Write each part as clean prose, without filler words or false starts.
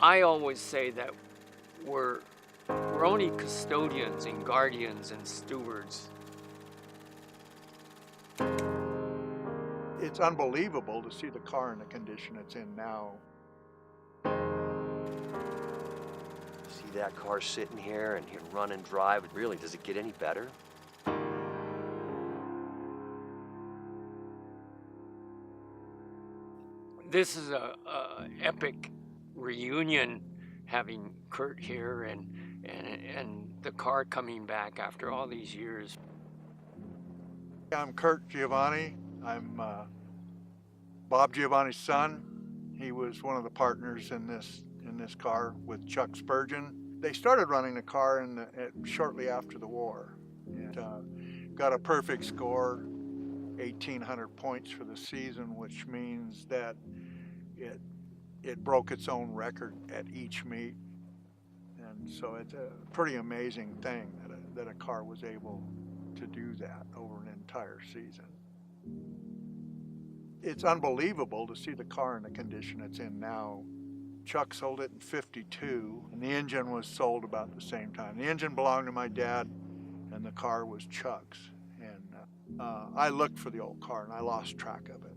I always say that we're only custodians and guardians and stewards. It's unbelievable to see the car in the condition it's in now. See that car sitting here and run and drive. Really, does it get any better? This is a epic reunion, having Kurt here and the car coming back after all these years. I'm Kurt Giovanni. I'm Bob Giovanni's son. He was one of the partners in this car with Chuck Spurgin. They started running the car shortly after the war. And, got a perfect score, 1,800 points for the season, which means that it broke its own record at each meet. And so it's a pretty amazing thing that a car was able to do that over an entire season. It's unbelievable to see the car in the condition it's in now. Chuck sold it in '52, and the engine was sold about the same time. The engine belonged to my dad, and the car was Chuck's. And I looked for the old car, and I lost track of it.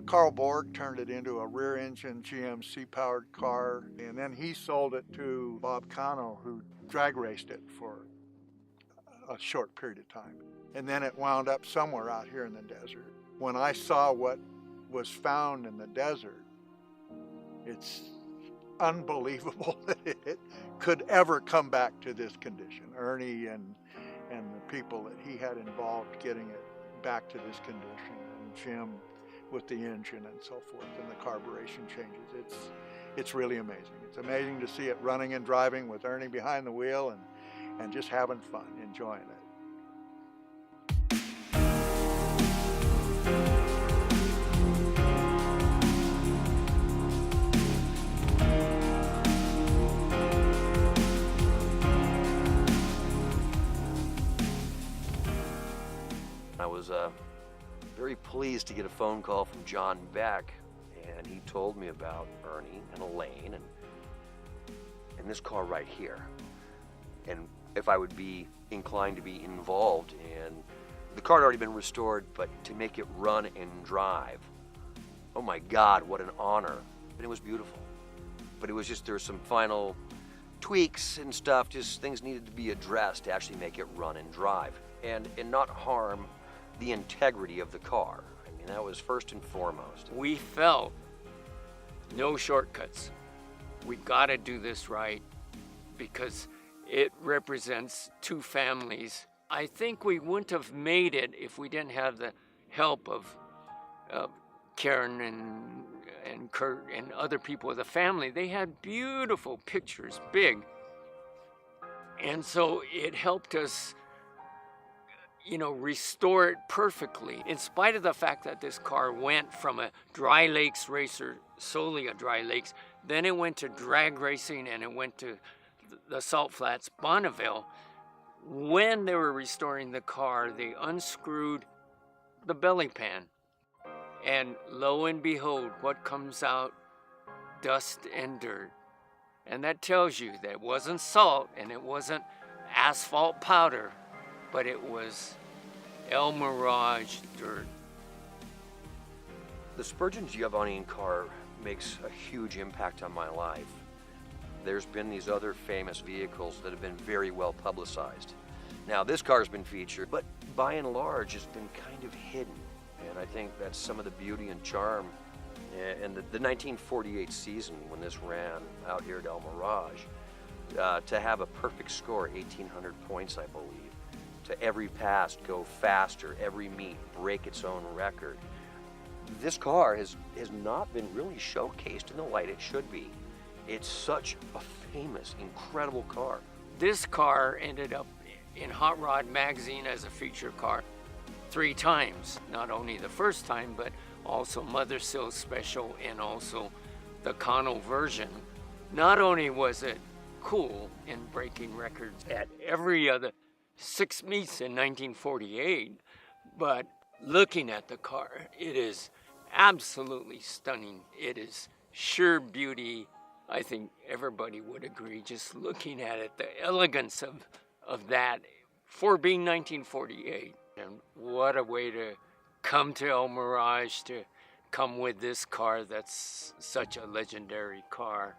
Carl Borg turned it into a rear-engine GMC-powered car, and then he sold it to Bob Cano, who drag raced it for a short period of time. And then it wound up somewhere out here in the desert. When I saw what was found in the desert, it's unbelievable that it could ever come back to this condition. Ernie and the people that he had involved getting it back to this condition, and Jim with the engine and so forth, and the carburation changes. It's really amazing. It's amazing to see it running and driving with Ernie behind the wheel and just having fun, enjoying it. I was very pleased to get a phone call from John Beck, and he told me about Ernie and Elaine and this car right here, and if I would be inclined to be involved. And the car had already been restored, but to make it run and drive, oh my God, what an honor. And it was beautiful, but it was just, there were some final tweaks and stuff, just things needed to be addressed to actually make it run and drive and not harm the integrity of the car. I mean, that was first and foremost. We felt no shortcuts. We gotta do this right because it represents two families. I think we wouldn't have made it if we didn't have the help of Karen and Kurt and other people of the family. They had beautiful pictures, big. And so it helped us, restore it perfectly. In spite of the fact that this car went from a dry lakes racer, solely a dry lakes, then it went to drag racing and it went to the Salt Flats, Bonneville. When they were restoring the car, they unscrewed the belly pan. And lo and behold, what comes out? Dust and dirt. And that tells you that it wasn't salt and it wasn't asphalt powder, but it was El Mirage dirt. The Spurgin Giovanine car makes a huge impact on my life. There's been these other famous vehicles that have been very well publicized. Now, this car's been featured, but by and large, it's been kind of hidden. And I think that's some of the beauty and charm. And the 1948 season, when this ran out here at El Mirage, to have a perfect score, 1,800 points, I believe, to every pass go faster, every meet break its own record. This car has not been really showcased in the light it should be. It's such a famous, incredible car. This car ended up in Hot Rod magazine as a feature car 3 times. Not only the first time, but also Mother Sill Special and also the Cano version. Not only was it cool in breaking records at every other 6 meets in 1948, but looking at the car, it is absolutely stunning. It is sheer beauty, I think everybody would agree, just looking at it, the elegance of that for being 1948. And what a way to come to El Mirage, to come with this car that's such a legendary car.